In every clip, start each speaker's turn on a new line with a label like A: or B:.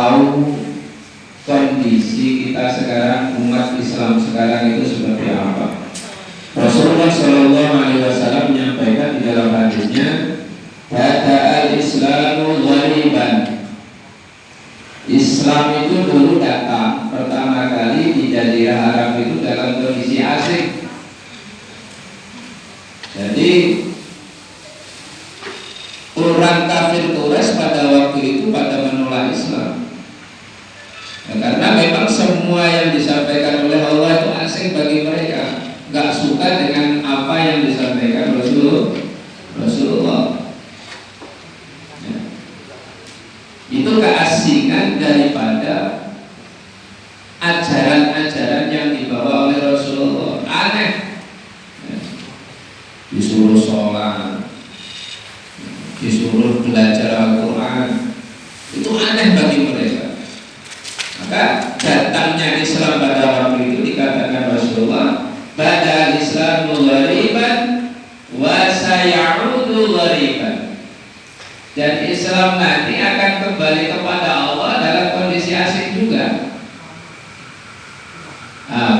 A: tahu kondisi kita sekarang, umat Islam sekarang itu seperti apa. Rasulullah Shallallahu Alaihi Wasallam menyampaikan di dalam hadisnya, "Bada al-Islamu ghariban." Islam itu dulu datang pertama kali di Jazirah Arab itu dalam kondisi asing. Jadi orang kafir Quraisy pada waktu itu pada menolak Islam. Karena memang semua yang disampaikan oleh Allah itu asing bagi mereka, nggak suka dengan apa yang disampaikan Rasulullah. Ya. Itu keasingan daripada ajaran-ajaran yang dibawa oleh Rasulullah. Aneh. Ya. Disuruh sholat, disuruh belajar Al-Quran, itu aneh bagi mereka. Maka datangnya Islam pada waktu itu dikatakan Rasulullah, "Bada al-Islamu ghariban wa sayaudu ghariban." Dan Islam nanti akan kembali kepada Allah dalam kondisi asing juga.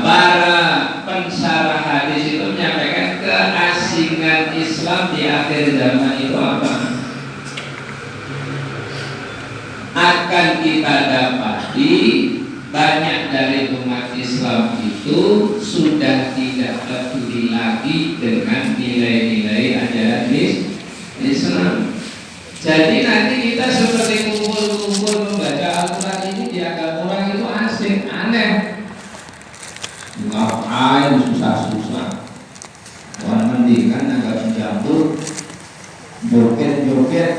A: Para pensarah hadis itu menyampaikan keasingan Islam di akhir zaman itu apa? Akan kita dapati banyak dari umat Islam itu sudah tidak peduli lagi dengan nilai-nilai ajaran Islam. Jadi nanti kita seperti kumpul-kumpul membaca Al-Quran ini dianggap orang itu asing, aneh. Ngapain susah-susah? Orang mendingan agak mencampur, joget-joget,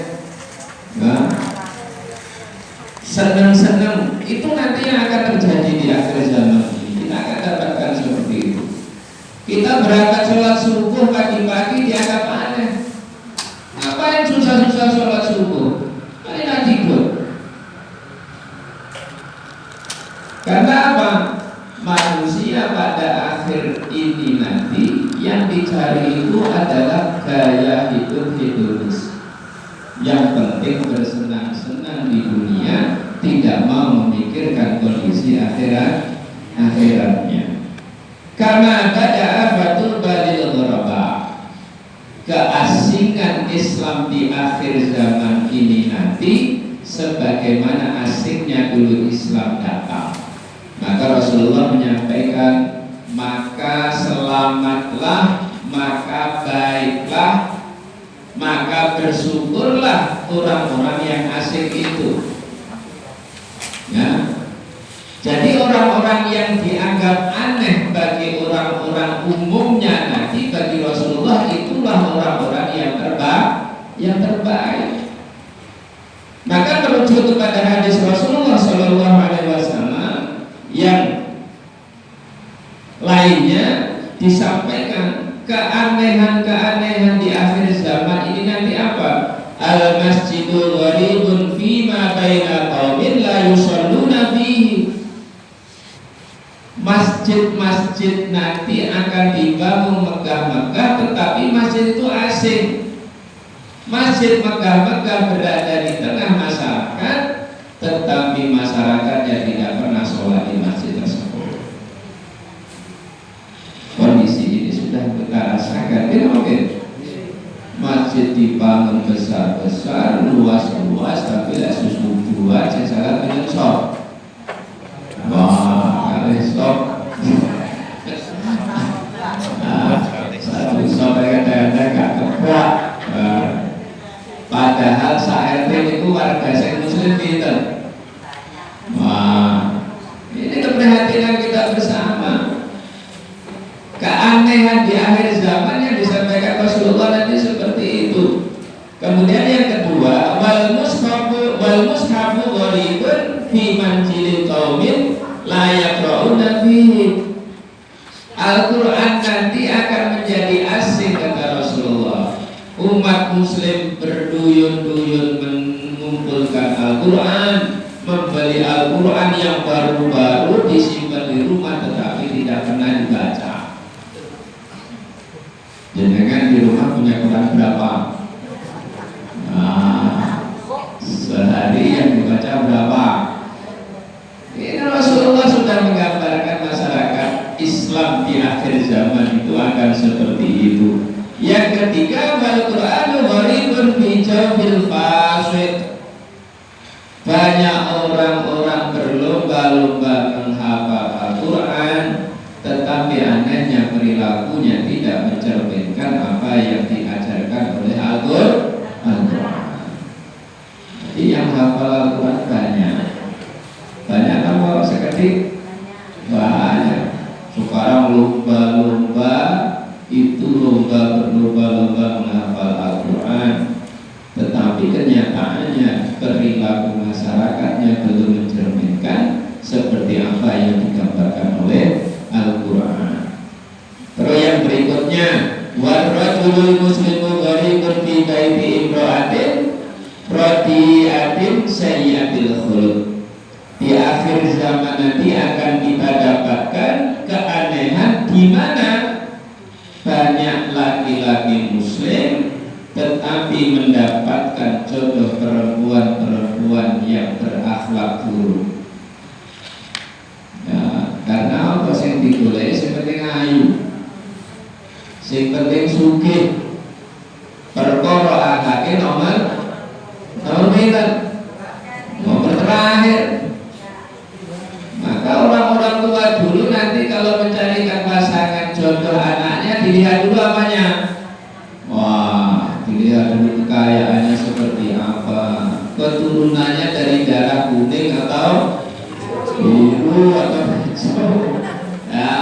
A: senang-senang. Itu nanti yang akan terjadi di akhir zaman ini. Kita akan dapatkan seperti itu. Kita berangkat sholat subuh pagi-pagi dianggap aneh. Ngapain susah-susah sholat subuh? Kalian tidur. Karena apa? Manusia pada akhir ini nanti yang dicari itu adalah gaya hidup hedonis. Yang penting bersenang-senang di dunia, tidak mau memikirkan kondisi akhiratnya. Karena bada'a fatul balil ghuraba. Keasingan Islam di akhir zaman ini nanti sebagaimana asingnya dulu Islam datang. Maka Rasulullah menyampaikan, maka selamatlah, maka baiklah, maka bersyukurlah orang-orang yang asing itu. Ya. Jadi orang-orang yang dianggap aneh bagi orang-orang umumnya nanti bagi Rasulullah itulah orang-orang yang terbaik. Maka merujuk kepada hadis Rasulullah Shallallahu Alaihi Wasallam yang lainnya disampaikan keanehan-keanehan di akhir zaman ini nanti apa? Al-masjidul gharibun fima baina qaumin la yusalluna fihi. Masjid-masjid nanti akan dibangun megah-megah, tetapi masjid itu asing. Masjid megah-megah berada di tengah masyarakat, tetapi masyarakatnya tidak pernah sholat di masjid tersebut. Kondisi ini sudah kita rasakan, tidak mungkin. Masjid dibangun besar-besar, luas-luas, tapi lah susu buat secara menyensor. Wah, kali stop. Satu stop ada gak kekuat. Padahal sa-RT itu warga sing muslim pinter. Wah, ini keprihatinan kita bersama. Keanehan di akhir zaman yang disampaikan Rasulullah nanti seperti itu. Kemudian yang kedua, wal mushafu gharibun fi manzilil qaumin la yaqra'una fihi. Al-Quran nanti akan menjadi asing kata Rasulullah. Umat muslim berduyun-duyun mengumpulkan Al-Quran, membeli Al-Quran yang baru-baru disimpan di rumah tetapi tidak pernah dibaca. Jenengan di rumah punya Quran berapa? Nah, sehari yang dibaca berapa? rajulil fasid. Banyak orang-orang berlomba-lomba menghafal Al-Quran, tetapi anehnya perilakunya tidak mencerminkan apa yang diajarkan oleh Al-Quran. Jadi yang hafal Al-Quran banyak kan kalau seketik banyak. Sekarang lomba-lomba itu berlomba-lomba menghafal Al-Quran, tetapi kenyataannya perilaku masyarakatnya belum mencerminkan seperti apa yang digambarkan oleh Al-Quran. Terus yang berikutnya, warrajulul muslimu gharibun fi baiti imra'atin radiatin sayyatil khuluq. Di akhir zaman nanti akan kita dapatkan keanehan di mana banyak laki-laki muslim tetapi mendapatkan jodoh perempuan-perempuan yang berakhlak buruk. Ya, karena apa sing digoleki sing penting ayu, sing penting sugih. Perkara anake nomor pinten? Nomor terakhir. Maka orang-orang tua dulu nanti kalau mencarikan pasangan jodoh anaknya dilihat dulu apanya? Wah, dilihat dulu kekayaannya seperti apa, keturunannya dari darah kuning atau biru atau hijau. Ya.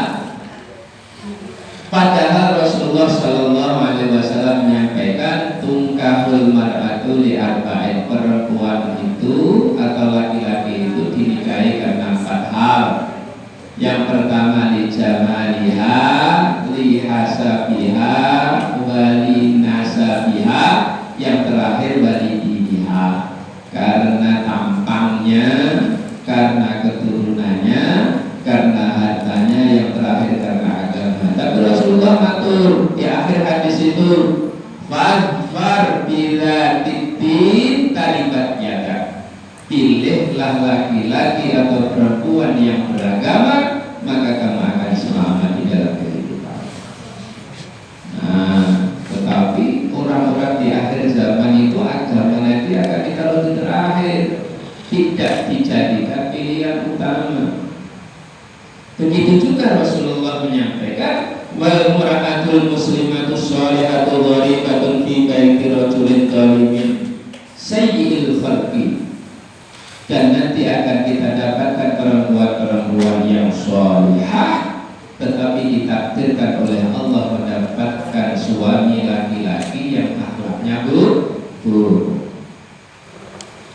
A: Padahal Rasulullah Shallallahu Alaihi Wasallam menyampaikan tungkahul mar'atu li arba'in, perempuan itu atau laki-laki itu dinikahi karena 4 hal. Yang pertama li jamaliha, li hasabiha, wali nasabiha. Yang terakhir wali diniha, karena tampangnya, karena keturunannya, karena hartanya, yang terakhir karena agama. Tapi Rasulullah matur di akhir hadis itu, fadfar bila titin taribat yada. Pilihlah laki-laki atau perempuan yang beragama, maka kamu akan selamat di dalam kehidupan. Nah, tetapi orang-orang di akhir zaman itu agama nanti akan ditaruh di terakhir, tidak dijadikan pilihan utama. Begitu juga Rasulullah menyampaikan, wal mura'atul muslimatu sholihatu dharibatun fi baiti rajulin dhalimin sayyi'il khalqi. Dan nanti akan kita dapatkan perempuan-perempuan yang sholihah, tetapi ditakdirkan oleh Allah mendapatkan suami laki-laki yang akhlaknya buruk.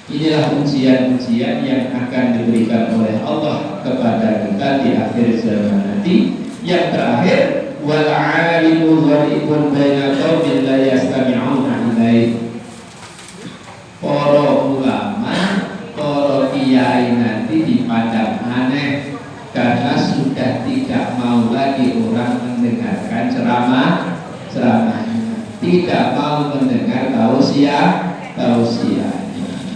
A: Inilah ujian-ujian yang akan diberikan oleh Allah kepada kita di akhir zaman nanti. Yang terakhir, wal 'alimu gharibun baina qaumin la yastami'una ilaihi. Para ulama, para kiai nanti dipandang aneh karena sudah tidak mau lagi orang mendengarkan ceramahnya, tidak mau mendengar tausiah.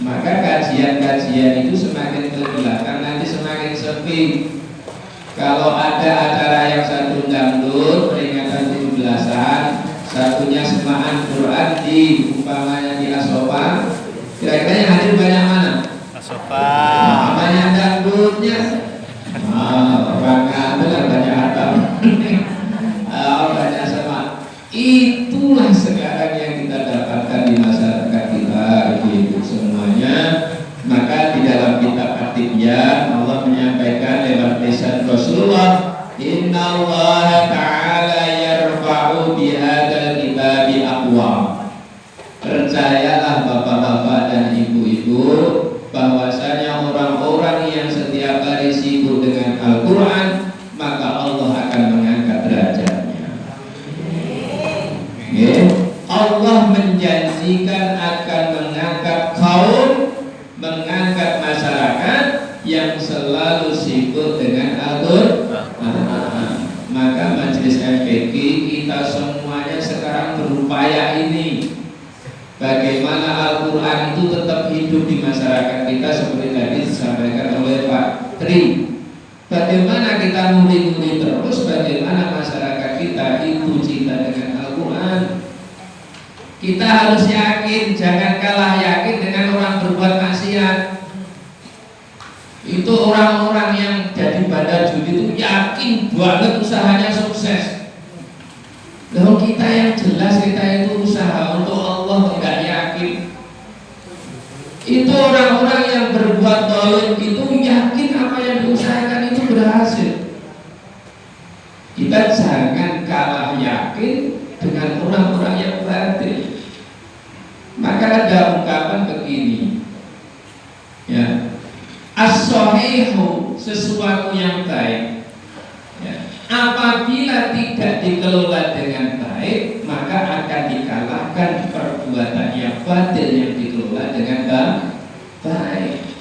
A: Maka kajian-kajian itu semakin ke belakang nanti semakin sepi. Kalau ada acara yang satu dangdut peringatan 17-an, satunya semaan Quran di umpamanya di Asofa, kira-kira yang hadir banyak mana?
B: Asofa.
A: Banyak dangdutnya. Orang ngambil banyak atap. Banyak sama. Itulah sekarang yang kita dapatkan di masyarakat kita, ibu-ibu semuanya. Maka di dalam kitab At-Tibyan Allah menyampaikan lewat lisan Rasulullah, Inna Allah Ta'ala yarfa'u bihadal kitabi aqwam. Percayalah bapak-bapak dan ibu-ibu bahwasanya orang-orang yang setiap hari sibuk dengan Al-Quran, maka Allah akan mengangkat derajatnya. Allah menjanjikan akan mengangkat kaum, mengangkat masyarakat yang selalu sibuk dengan Al-Quran. Maka majelis FPQ kita semuanya sekarang berupaya ini, bagaimana Al-Quran itu tetap hidup di masyarakat kita seperti tadi disampaikan oleh Pak Tri. Bagaimana kita muli-muli terus, bagaimana masyarakat kita itu cinta dengan Al-Quran. Kita harus yakin, jangan kalah yakin dengan orang berbuat maksiat. Itu orang-orang yang jadi bandar judi itu yakin banget usahanya sukses. Kalau kita yang jelas kita itu usaha untuk Allah tidak yakin. Itu orang-orang yang berbuat zalim itu yakin apa yang diusahakan itu berhasil. Kita jangan kalah yakin dengan orang-orang yang batil. Maka ada ungkapan begini, ya, as-sahihu, sesuatu yang baik, ya, apabila tidak dikelola dengan baik, maka akan dikalahkan perbuatan yang batil yang dikelola dengan baik.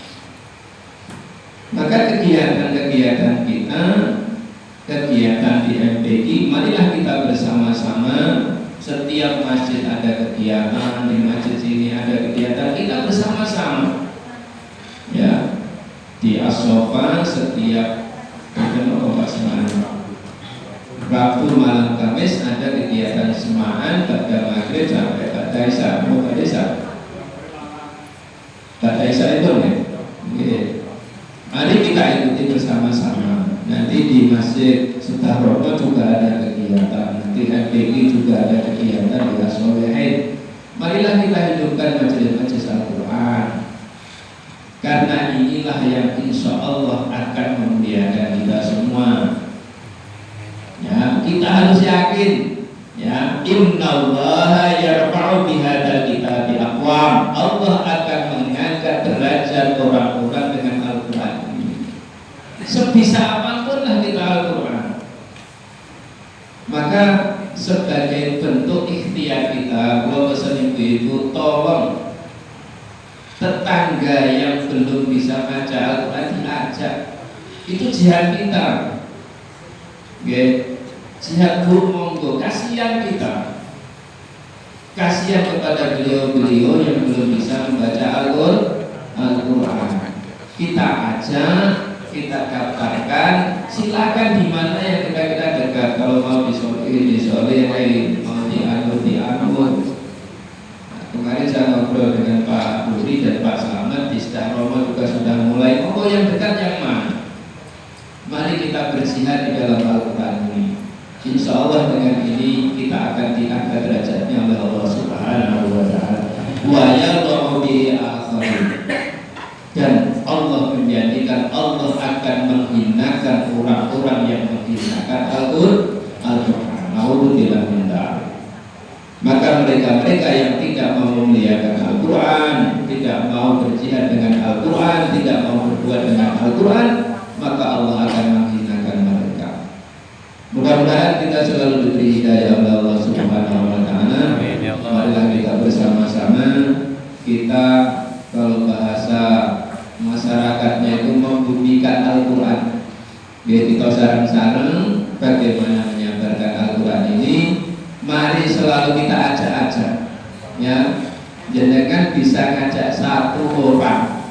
A: Maka kegiatan-kegiatan kita, kegiatan di MPI, marilah kita bersama-sama. Setiap masjid ada kegiatan, di masjid sini ada kegiatan, kita bersama-sama. Ya, di As-Sofa setiap Rabu malam Kamis ada kegiatan semaan pada maghrib sampai pada isya. Pada isya itu nih. Mari kita ikuti bersama-sama. Nanti di Masjid Sutarono juga ada kegiatan. Nanti MPI juga ada kegiatan di As-Solehin. Marilah kita hidupkan majelis-majelis Al-Quran. Karena inilah yang insya Allah akan memuliakan kita semua. Ya, kita harus yakin. Ya, innallaha yarfa'u bihadzal kitabi aqwam. Allah akan mengangkat derajat orang-orang dengan Al-Quran ini. Sebisa apapun lah kita Al-Quran. Maka sebagai bentuk ikhtiar kita, gua pesan ibu-ibu, tolong tetangga yang belum bisa baca Al-Quran diajak. Itu jihad kita. Jihad monggo, kasihan kita. Kasihan kepada beliau-beliau yang belum bisa membaca Al-Quran. Kita ajak, kita kabarkan, silakan di mana yang kita dekat. Kalau mau disoleh, mau dianut. Kemarin saya ngobrol dengan Pak Budi dan Pak Slamet di Romo juga sudah mulai. Oh, yang dekat yang mana? Mari kita bersihkan di dalam Al-Quran ini. Insya Allah dengan ini kita akan diangkat derajatnya oleh Allah Subhanahu wa Ta'ala. Wa yadh'u bihi akharin. Dan Allah menjadikan, Allah akan menghinakan orang-orang yang menghinakan Al-Quran. Naudzubillah min dzalik. Maka mereka-mereka yang tidak mau memuliakan Al-Quran, tidak mau berjihad dengan Al-Quran, tidak mau berbuat dengan Al-Quran, maka Allah akan menghinakan mereka. Mudah-mudahan kita selalu diberi hidayah oleh Allah Subhanahu wa Ta'ala. Marilah kita bersama-sama, kita kalau bahasa masyarakatnya itu membumikan Al-Quran. Biar kita sarang-sarang bagaimana menyabarkan Al-Quran ini. Mari selalu kita ajak-ajak, ya, jangan bisa ngajak satu orang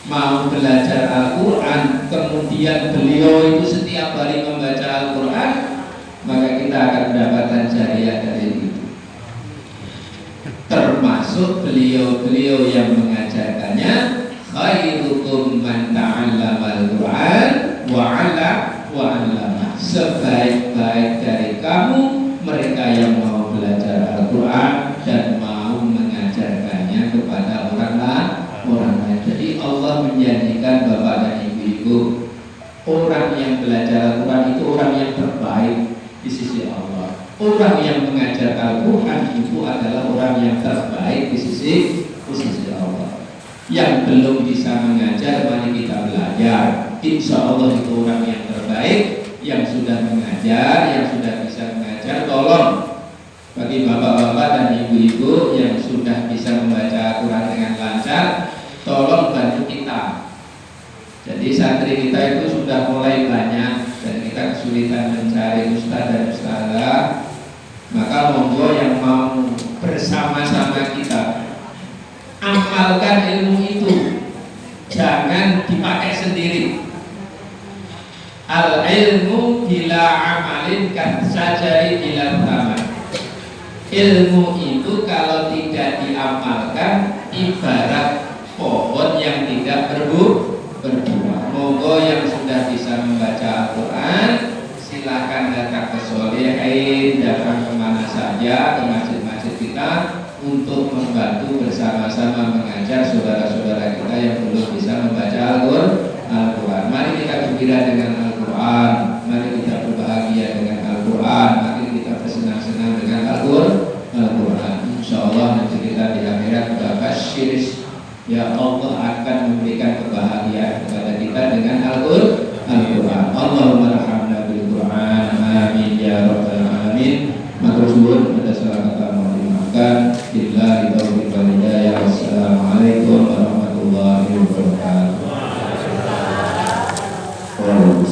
A: mau belajar Al-Quran, kemudian beliau itu setiap hari membaca Al-Quran, maka kita akan mendapatkan jariah dari itu. Termasuk beliau-beliau yang mengajarkannya, khairukum man ta'allama Al-Quran wa 'allama. Sebaik-baik dari kamu mereka yang mau belajar Al-Quran dan mau mengajarkannya kepada orang lain. Jadi Allah menjadikan bapak dan ibu-ibu, orang yang belajar Al-Quran itu orang yang terbaik di sisi Allah. Orang yang mengajar Al-Quran itu adalah orang yang terbaik di sisi Allah. Yang belum bisa mengajar, mari kita belajar. Insya Allah itu orang yang terbaik. Yang sudah mengajar, yang sudah bisa mengajar, tolong bagi bapak-bapak dan ibu-ibu yang sudah bisa membaca Al-Quran dengan lancar, tolong bantu kita. Jadi santri kita itu sudah mulai banyak dan kita kesulitan mencari ustaz dan ustazah. Maka monggo yang mau bersama-sama kita amalkan ilmu itu, jangan dipakai sendiri. Al-ilmu bila amalin kan sajari bila taman. Ilmu itu kalau tidak diamalkan ibarat pohon yang tidak berbuah. Monggo yang sudah bisa membaca Al-Quran silakan datang ke Sholihin, datang kemana saja, ke masjid-masjid kita untuk membantu bersama-sama mengajar saudara-saudara kita yang belum bisa membaca Al-Quran. Mari kita gembira dengan Al-Quran, mari kita berbahagia dengan Al-Quran, mari kita bersenang-senang dengan Al-Quran. Insya Allah nanti kita di akhirat berbasyiris, ya Allah akan memberikan kebahagiaan kepada kita dengan Al-Quran. Allahumma rahmna